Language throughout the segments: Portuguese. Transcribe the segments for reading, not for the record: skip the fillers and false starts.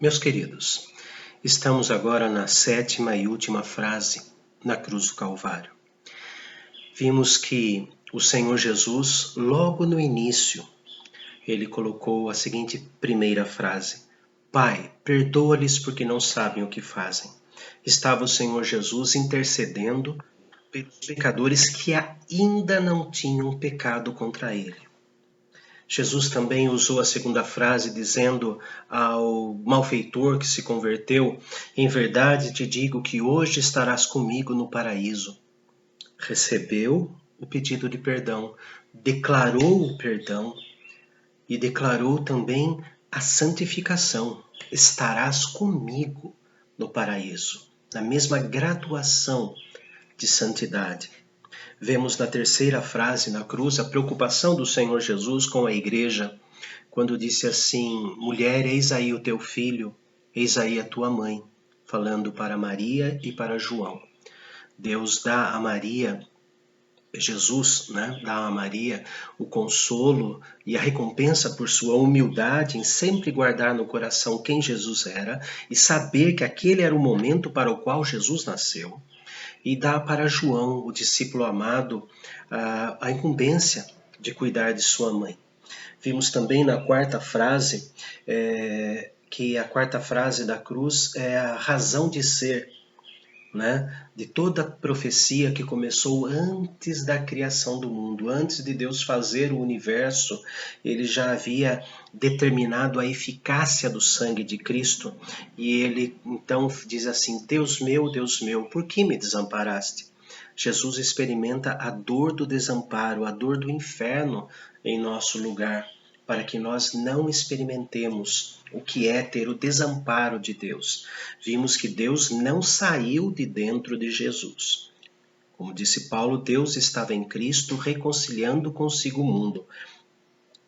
Meus queridos, estamos agora na 7ª e última frase na cruz do Calvário. Vimos que o Senhor Jesus, logo no início, ele colocou a seguinte primeira frase: Pai, perdoa-lhes porque não sabem o que fazem. Estava o Senhor Jesus intercedendo pelos pecadores que ainda não tinham pecado contra ele. Jesus também usou a segunda frase dizendo ao malfeitor que se converteu: em verdade te digo que hoje estarás comigo no paraíso. Recebeu o pedido de perdão, declarou o perdão e declarou também a santificação. Estarás comigo no paraíso, na mesma graduação de santidade. Vemos na terceira frase na cruz a preocupação do Senhor Jesus com a igreja, quando disse assim: mulher, eis aí o teu filho, eis aí a tua mãe, falando para Maria e para João. Deus dá a Maria, Jesus, dá a Maria o consolo e a recompensa por sua humildade em sempre guardar no coração quem Jesus era e saber que aquele era o momento para o qual Jesus nasceu. E dá para João, o discípulo amado, a incumbência de cuidar de sua mãe. Vimos também na quarta frase, que a quarta frase da cruz é a razão de ser, de toda a profecia que começou antes da criação do mundo. Antes de Deus fazer o universo, ele já havia determinado a eficácia do sangue de Cristo. E ele então diz assim: Deus meu, por que me desamparaste? Jesus experimenta a dor do desamparo, a dor do inferno em nosso lugar, para que nós não experimentemos o que é ter o desamparo de Deus. Vimos que Deus não saiu de dentro de Jesus. Como disse Paulo, Deus estava em Cristo reconciliando consigo o mundo.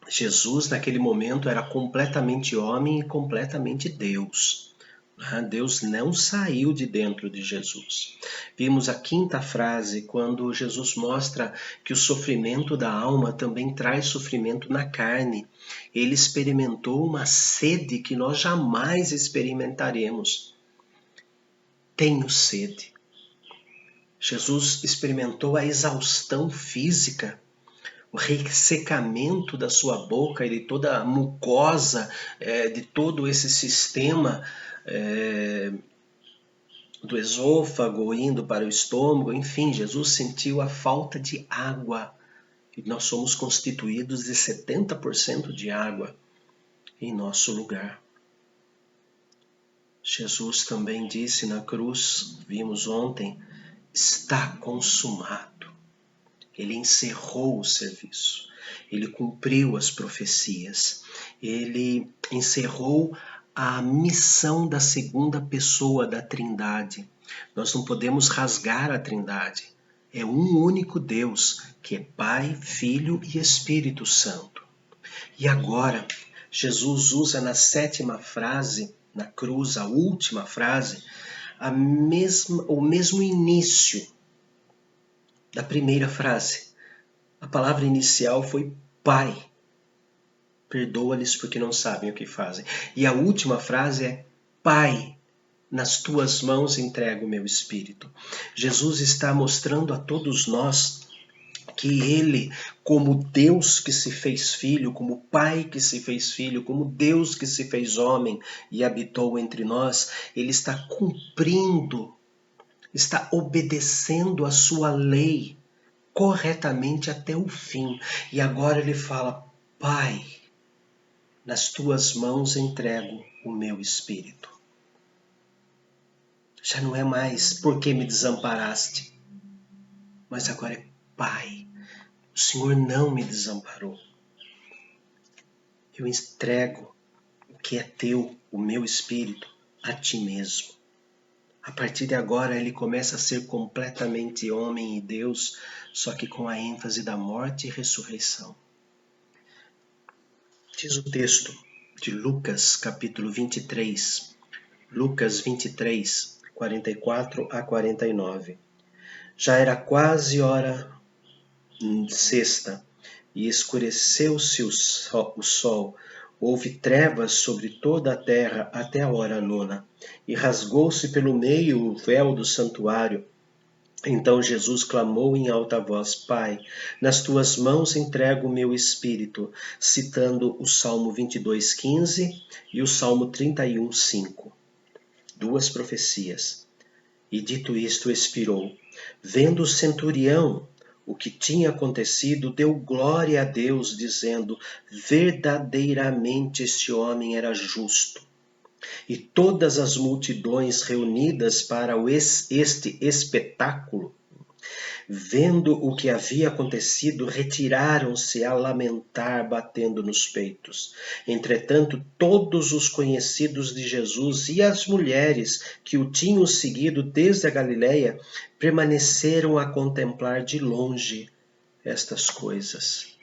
Jesus, naquele momento, era completamente homem e completamente Deus. Deus não saiu de dentro de Jesus. Vimos a quinta frase, quando Jesus mostra que o sofrimento da alma também traz sofrimento na carne. Ele experimentou uma sede que nós jamais experimentaremos. Tenho sede. Jesus experimentou a exaustão física, o ressecamento da sua boca e de toda a mucosa, de todo esse sistema do esôfago indo para o estômago. Enfim, Jesus sentiu a falta de água. E nós somos constituídos de 70% de água em nosso lugar. Jesus também disse na cruz, vimos ontem, está consumado. Ele encerrou o serviço. Ele cumpriu as profecias. Ele encerrou a missão da segunda pessoa da Trindade. Nós não podemos rasgar a Trindade. É um único Deus, que é Pai, Filho e Espírito Santo. E agora, Jesus usa na 7ª frase, na cruz, a última frase, o mesmo início da primeira frase. A palavra inicial foi Pai. Perdoa-lhes porque não sabem o que fazem. E a última frase é: Pai, nas tuas mãos entrego o meu espírito. Jesus está mostrando a todos nós que ele, como Deus que se fez filho, como Pai que se fez filho, como Deus que se fez homem e habitou entre nós, ele está cumprindo, está obedecendo a sua lei corretamente até o fim. E agora ele fala: Pai, nas tuas mãos entrego o meu espírito. Já não é mais porque me desamparaste, mas agora é Pai, o Senhor não me desamparou. Eu entrego o que é teu, o meu espírito, a ti mesmo. A partir de agora ele começa a ser completamente homem e Deus, só que com a ênfase da morte e ressurreição. Diz o texto de Lucas, capítulo 23, Lucas 23, 44 a 49. Já era quase hora sexta, e escureceu-se o sol. Houve trevas sobre toda a terra até a hora nona, e rasgou-se pelo meio o véu do santuário. Então Jesus clamou em alta voz: Pai, nas tuas mãos entrego o meu espírito, citando o Salmo 22:15 e o Salmo 31:5. Duas profecias. E dito isto, expirou. Vendo o centurião o que tinha acontecido, deu glória a Deus, dizendo: verdadeiramente este homem era justo. E todas as multidões reunidas para este espetáculo, vendo o que havia acontecido, retiraram-se a lamentar, batendo nos peitos. Entretanto, todos os conhecidos de Jesus e as mulheres que o tinham seguido desde a Galiléia permaneceram a contemplar de longe estas coisas.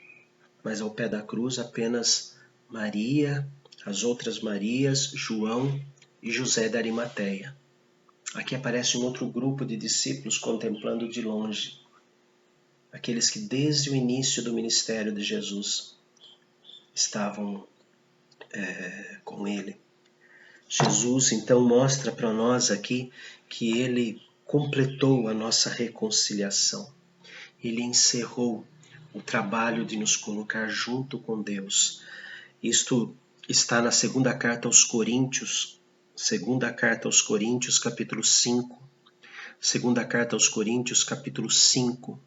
Mas ao pé da cruz apenas Maria, as outras Marias, João e José da Arimateia. Aqui aparece um outro grupo de discípulos contemplando de longe. Aqueles que desde o início do ministério de Jesus estavam com ele. Jesus então mostra para nós aqui que ele completou a nossa reconciliação. Ele encerrou o trabalho de nos colocar junto com Deus. Isto está na segunda carta aos Coríntios, capítulo 5. Segunda carta aos Coríntios, capítulo 5,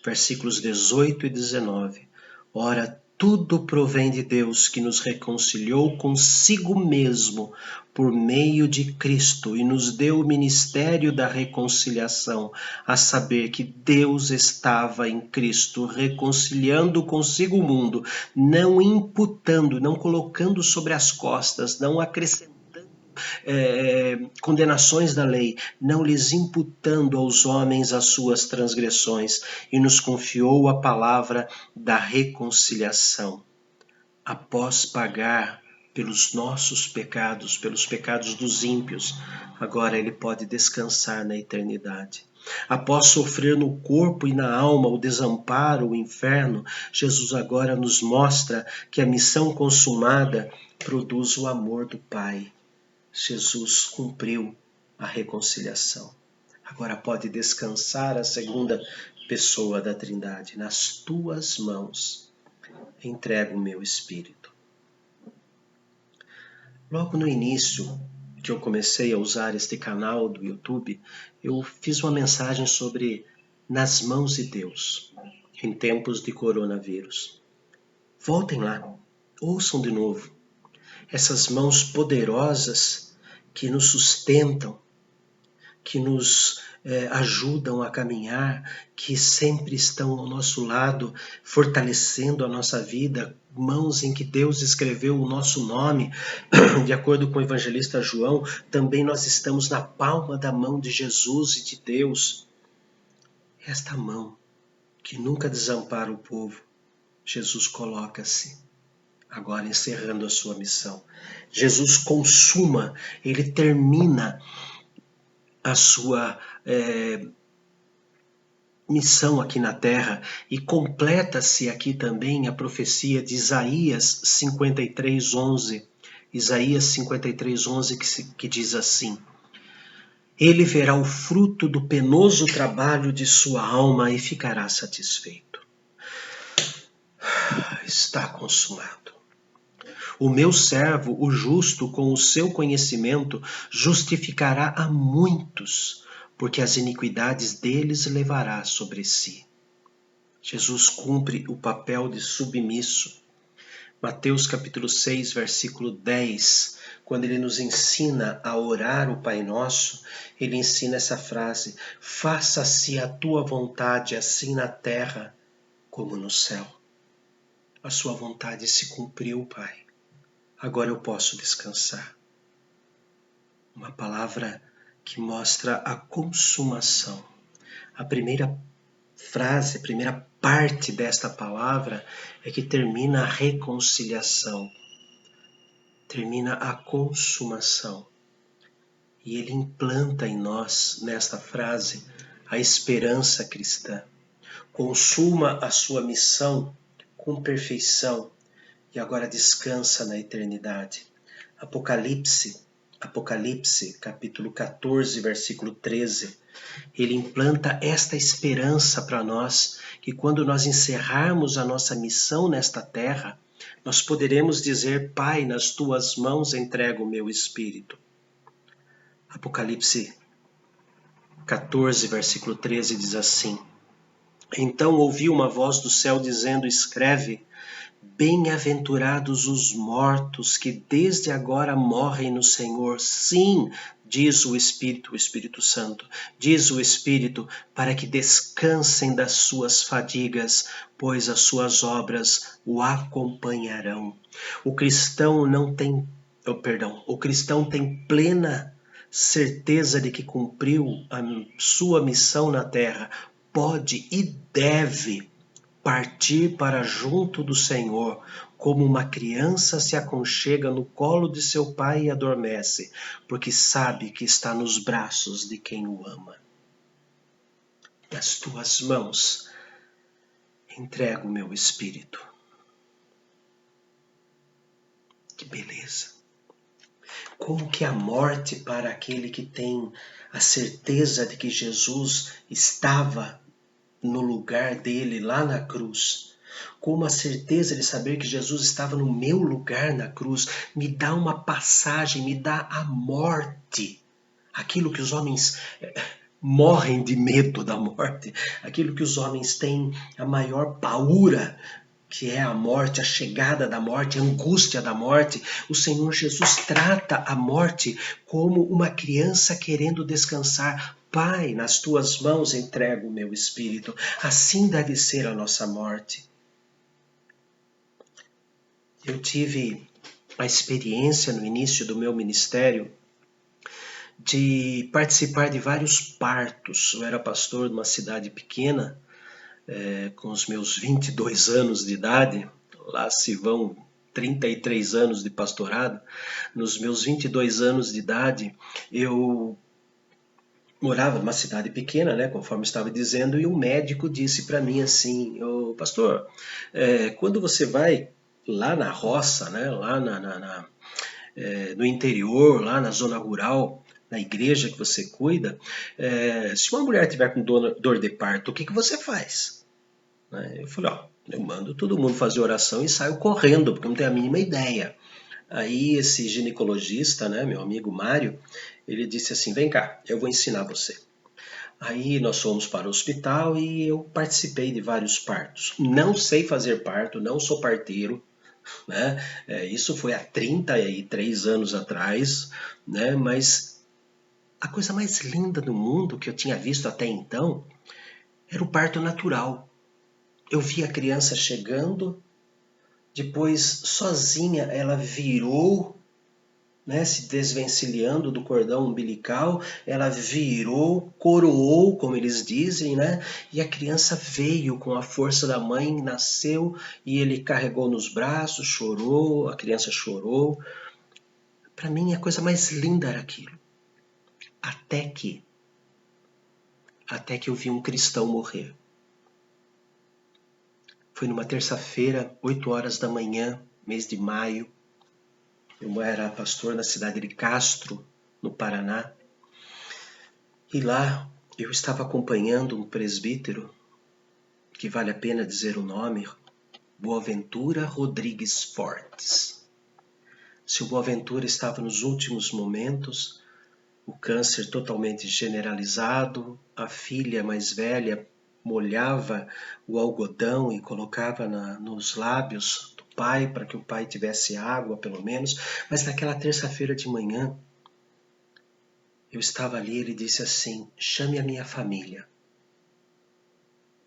versículos 18 e 19. Ora, tudo provém de Deus, que nos reconciliou consigo mesmo por meio de Cristo e nos deu o ministério da reconciliação, a saber que Deus estava em Cristo reconciliando consigo o mundo, não imputando, não colocando sobre as costas, não acrescentando condenações da lei, não lhes imputando aos homens as suas transgressões, e nos confiou a palavra da reconciliação. Após pagar pelos nossos pecados, pelos pecados dos ímpios, agora ele pode descansar na eternidade. Após sofrer no corpo e na alma o desamparo, o inferno, Jesus agora nos mostra que a missão consumada produz o amor do Pai. Jesus cumpriu a reconciliação. Agora pode descansar a segunda pessoa da Trindade. Nas tuas mãos entrego o meu espírito. Logo no início que eu comecei a usar este canal do YouTube, eu fiz uma mensagem sobre nas mãos de Deus, em tempos de coronavírus. Voltem lá, ouçam de novo. Essas mãos poderosas que nos sustentam, que nos ajudam a caminhar, que sempre estão ao nosso lado, fortalecendo a nossa vida, mãos em que Deus escreveu o nosso nome. De acordo com o evangelista João, também nós estamos na palma da mão de Jesus e de Deus. Esta mão que nunca desampara o povo, Jesus coloca-se agora encerrando a sua missão. Jesus consuma, ele termina a sua missão aqui na terra e completa-se aqui também a profecia de Isaías 53:11. Isaías 53:11 que diz assim: ele verá o fruto do penoso trabalho de sua alma e ficará satisfeito. Está consumado. O meu servo, o justo, com o seu conhecimento, justificará a muitos, porque as iniquidades deles levará sobre si. Jesus cumpre o papel de submisso. Mateus capítulo 6, versículo 10, quando ele nos ensina a orar o Pai Nosso, ele ensina essa frase: faça-se a tua vontade, assim na terra como no céu. A sua vontade se cumpriu, Pai. Agora eu posso descansar. Uma palavra que mostra a consumação. A primeira frase, a primeira parte desta palavra é que termina a reconciliação. Termina a consumação. E ele implanta em nós, nesta frase, a esperança cristã. Consuma a sua missão com perfeição e agora descansa na eternidade. Apocalipse, capítulo 14, versículo 13. Ele implanta esta esperança para nós, que quando nós encerrarmos a nossa missão nesta terra, nós poderemos dizer: Pai, nas tuas mãos entrego o meu espírito. Apocalipse 14, versículo 13 diz assim: Então ouvi uma voz do céu dizendo: Escreve, bem-aventurados os mortos que desde agora morrem no Senhor. Sim, diz o Espírito Santo, diz o Espírito, para que descansem das suas fadigas, pois as suas obras o acompanharão. O cristão tem plena certeza de que cumpriu a sua missão na terra, pode e deve partir para junto do Senhor, como uma criança se aconchega no colo de seu pai e adormece, porque sabe que está nos braços de quem o ama. Nas tuas mãos entrego o meu espírito. Que beleza! Como que a morte para aquele que tem a certeza de que Jesus estava no lugar dele lá na cruz, com a certeza de saber que Jesus estava no meu lugar na cruz, me dá uma passagem, me dá a morte, aquilo que os homens morrem de medo da morte, aquilo que os homens têm a maior paura, que é a morte, a chegada da morte, a angústia da morte. O Senhor Jesus trata a morte como uma criança querendo descansar. Pai, nas tuas mãos entrego o meu espírito. Assim deve ser a nossa morte. Eu tive a experiência no início do meu ministério de participar de vários partos. Eu era pastor de uma cidade pequena, com os meus 22 anos de idade, lá se vão 33 anos de pastorado. Nos meus 22 anos de idade, eu morava numa cidade pequena, né, conforme estava dizendo, e um médico disse para mim assim: "Ô, pastor, quando você vai lá na roça, né, lá no interior, lá na zona rural, na igreja que você cuida, se uma mulher tiver com dor de parto, o que você faz?" Eu falei: ó, eu mando todo mundo fazer oração e saio correndo, porque eu não tenho a mínima ideia. Aí esse ginecologista, né, meu amigo Mário, ele disse assim: vem cá, eu vou ensinar você. Aí nós fomos para o hospital e eu participei de vários partos. Não sei fazer parto, não sou parteiro, né? Isso foi há 33 anos atrás, né? Mas a coisa mais linda do mundo que eu tinha visto até então era o parto natural. Eu vi a criança chegando, depois sozinha ela virou, né, se desvencilhando do cordão umbilical, ela virou, coroou, como eles dizem, né? E a criança veio com a força da mãe, nasceu e ele carregou nos braços, chorou, a criança chorou. Para mim a coisa mais linda era aquilo. Até que eu vi um cristão morrer. Foi numa terça-feira, 8 horas da manhã, mês de maio. Eu era pastor na cidade de Castro, no Paraná. E lá eu estava acompanhando um presbítero, que vale a pena dizer o nome, Boaventura Rodrigues Fortes. Seu Boaventura estava nos últimos momentos, o câncer totalmente generalizado, a filha mais velha molhava o algodão e colocava nos lábios do pai, para que o pai tivesse água pelo menos. Mas naquela terça-feira de manhã, eu estava ali, ele disse assim: chame a minha família.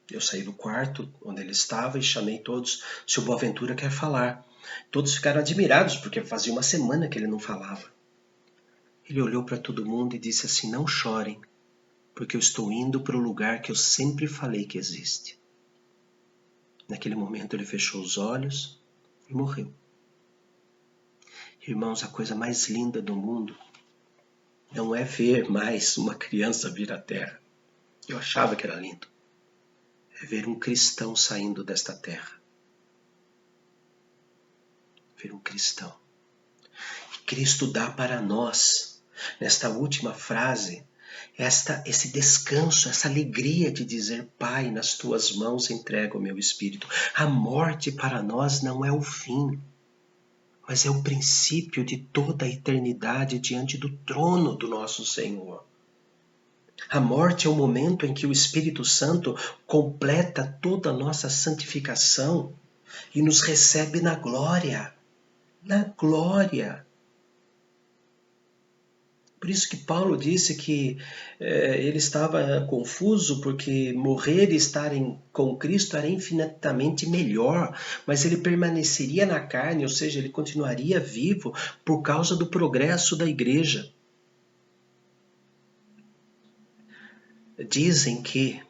Eu saí do quarto onde ele estava e chamei todos. Seu Boaventura quer falar. Todos ficaram admirados, porque fazia uma semana que ele não falava. Ele olhou para todo mundo e disse assim: não chorem, porque eu estou indo para o lugar que eu sempre falei que existe. Naquele momento ele fechou os olhos e morreu. Irmãos, a coisa mais linda do mundo não é ver mais uma criança vir à terra. Eu achava que era lindo. É ver um cristão saindo desta terra. ver um cristão. E Cristo dá para nós, nesta última frase, esse descanso, essa alegria de dizer: Pai, nas tuas mãos entrego o meu espírito. A morte para nós não é o fim, mas é o princípio de toda a eternidade diante do trono do nosso Senhor. A morte é o momento em que o Espírito Santo completa toda a nossa santificação e nos recebe na glória. Na glória. Por isso que Paulo disse que ele estava confuso porque morrer e estar com Cristo era infinitamente melhor, mas ele permaneceria na carne, ou seja, ele continuaria vivo por causa do progresso da igreja. Dizem que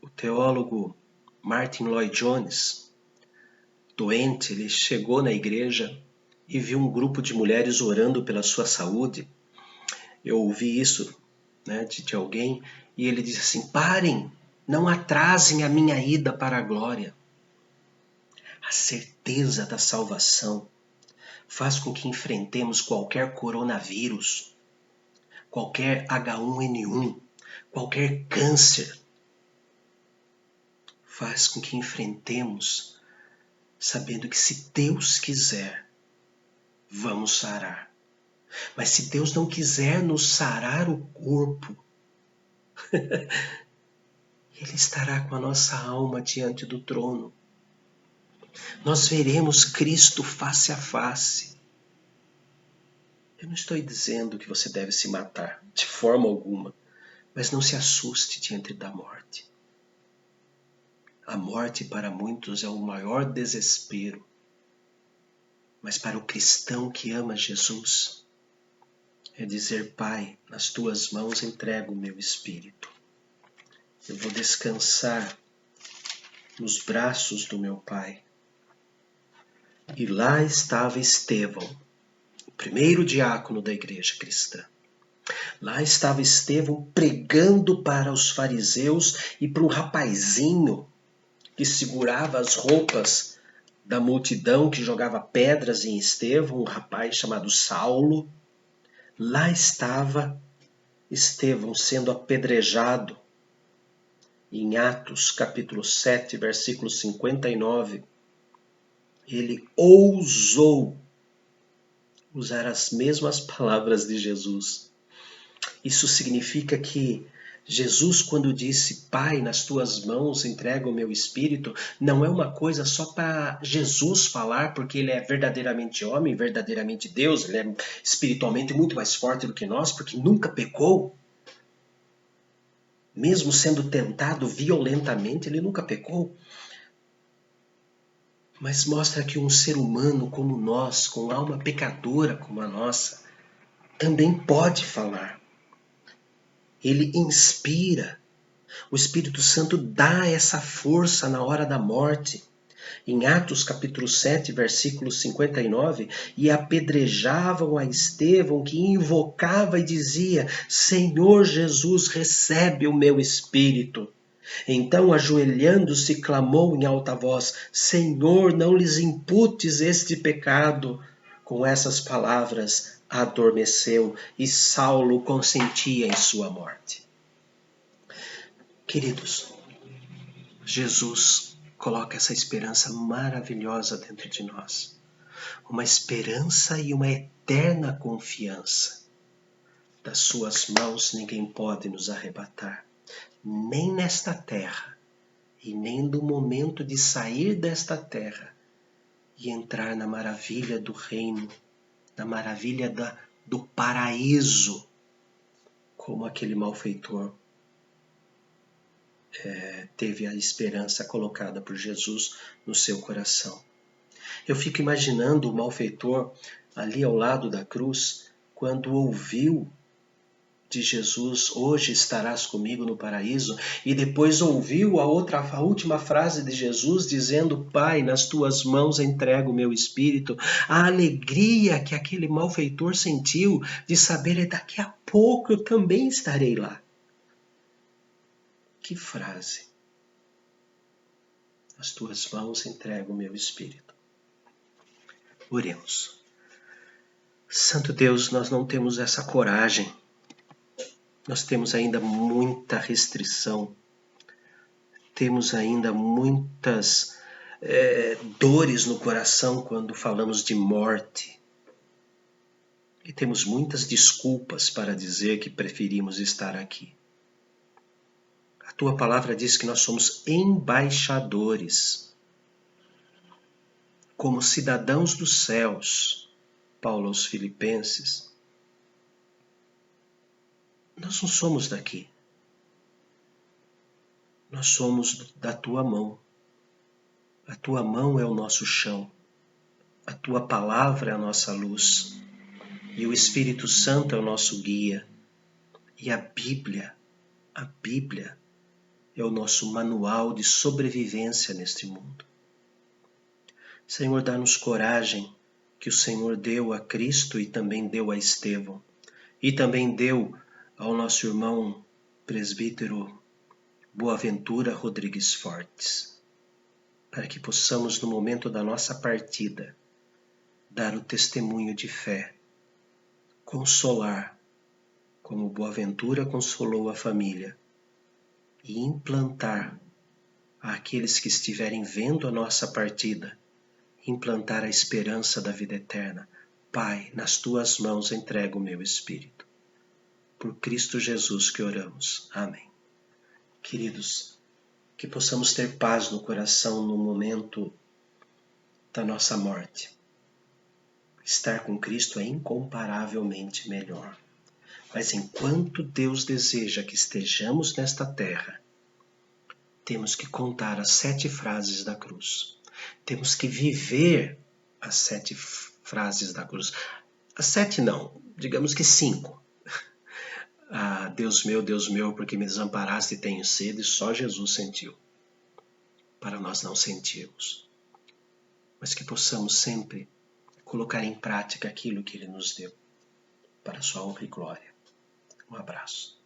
o teólogo Martin Lloyd Jones, doente, ele chegou na igreja e viu um grupo de mulheres orando pela sua saúde. Eu ouvi isso, né, de alguém, e ele disse assim: parem, não atrasem a minha ida para a glória. A certeza da salvação faz com que enfrentemos qualquer coronavírus, qualquer H1N1, qualquer câncer. Faz com que enfrentemos sabendo que se Deus quiser, vamos sarar. Mas se Deus não quiser nos sarar o corpo, Ele estará com a nossa alma diante do trono. Nós veremos Cristo face a face. Eu não estou dizendo que você deve se matar, de forma alguma, mas não se assuste diante da morte. A morte para muitos é o maior desespero, mas para o cristão que ama Jesus, é dizer: Pai, nas tuas mãos entrego o meu espírito. Eu vou descansar nos braços do meu Pai. E lá estava Estevão, o primeiro diácono da igreja cristã. Lá estava Estevão pregando para os fariseus e para um rapazinho que segurava as roupas da multidão que jogava pedras em Estevão, um rapaz chamado Saulo. Lá estava Estevão sendo apedrejado. Em Atos capítulo 7, versículo 59, ele ousou usar as mesmas palavras de Jesus. Isso significa que Jesus, quando disse: Pai, nas tuas mãos entrego o meu espírito, não é uma coisa só para Jesus falar, porque ele é verdadeiramente homem, verdadeiramente Deus, ele é espiritualmente muito mais forte do que nós, porque nunca pecou. Mesmo sendo tentado violentamente, ele nunca pecou. Mas mostra que um ser humano como nós, com alma pecadora como a nossa, também pode falar. Ele inspira. O Espírito Santo dá essa força na hora da morte. Em Atos capítulo 7, versículo 59, e apedrejavam a Estevão, que invocava e dizia: Senhor Jesus, recebe o meu espírito. Então, ajoelhando-se, clamou em alta voz: Senhor, não lhes imputes este pecado. Com essas palavras, adormeceu e Saulo consentia em sua morte. Queridos, Jesus coloca essa esperança maravilhosa dentro de nós. Uma esperança e uma eterna confiança. Das suas mãos ninguém pode nos arrebatar, nem nesta terra, e nem no momento de sair desta terra e entrar na maravilha do reino, na maravilha do paraíso, como aquele malfeitor teve a esperança colocada por Jesus no seu coração. Eu fico imaginando o malfeitor ali ao lado da cruz, quando ouviu de Jesus: hoje estarás comigo no paraíso, e depois ouviu a última frase de Jesus dizendo: Pai, nas tuas mãos entrego o meu espírito. A alegria que aquele malfeitor sentiu de saber: daqui a pouco eu também estarei lá. Que frase! Nas tuas mãos entrego o meu espírito. Oremos. Santo Deus, nós não temos essa coragem. Nós temos ainda muita restrição. Temos ainda muitas dores no coração quando falamos de morte. E temos muitas desculpas para dizer que preferimos estar aqui. A tua palavra diz que nós somos embaixadores, como cidadãos dos céus. Paulo aos Filipenses. Nós não somos daqui. Nós somos da tua mão. A tua mão é o nosso chão. A tua palavra é a nossa luz. E o Espírito Santo é o nosso guia. E a Bíblia é o nosso manual de sobrevivência neste mundo. Senhor, dá-nos coragem que o Senhor deu a Cristo e também deu a Estevão. E também deu ao nosso irmão presbítero Boaventura Rodrigues Fortes, para que possamos, no momento da nossa partida, dar o testemunho de fé, consolar, como Boaventura consolou a família, e implantar àqueles que estiverem vendo a nossa partida, implantar a esperança da vida eterna. Pai, nas tuas mãos entrego o meu espírito. Por Cristo Jesus que oramos. Amém. Queridos, que possamos ter paz no coração no momento da nossa morte. Estar com Cristo é incomparavelmente melhor. Mas enquanto Deus deseja que estejamos nesta terra, temos que contar as 7 frases da cruz. Temos que viver as 7 frases da cruz. As 7 não, digamos que 5. Ah, Deus meu, porque me desamparaste e tenho sede, só Jesus sentiu. Para nós não sentirmos. Mas que possamos sempre colocar em prática aquilo que Ele nos deu, para a sua honra e glória. Um abraço.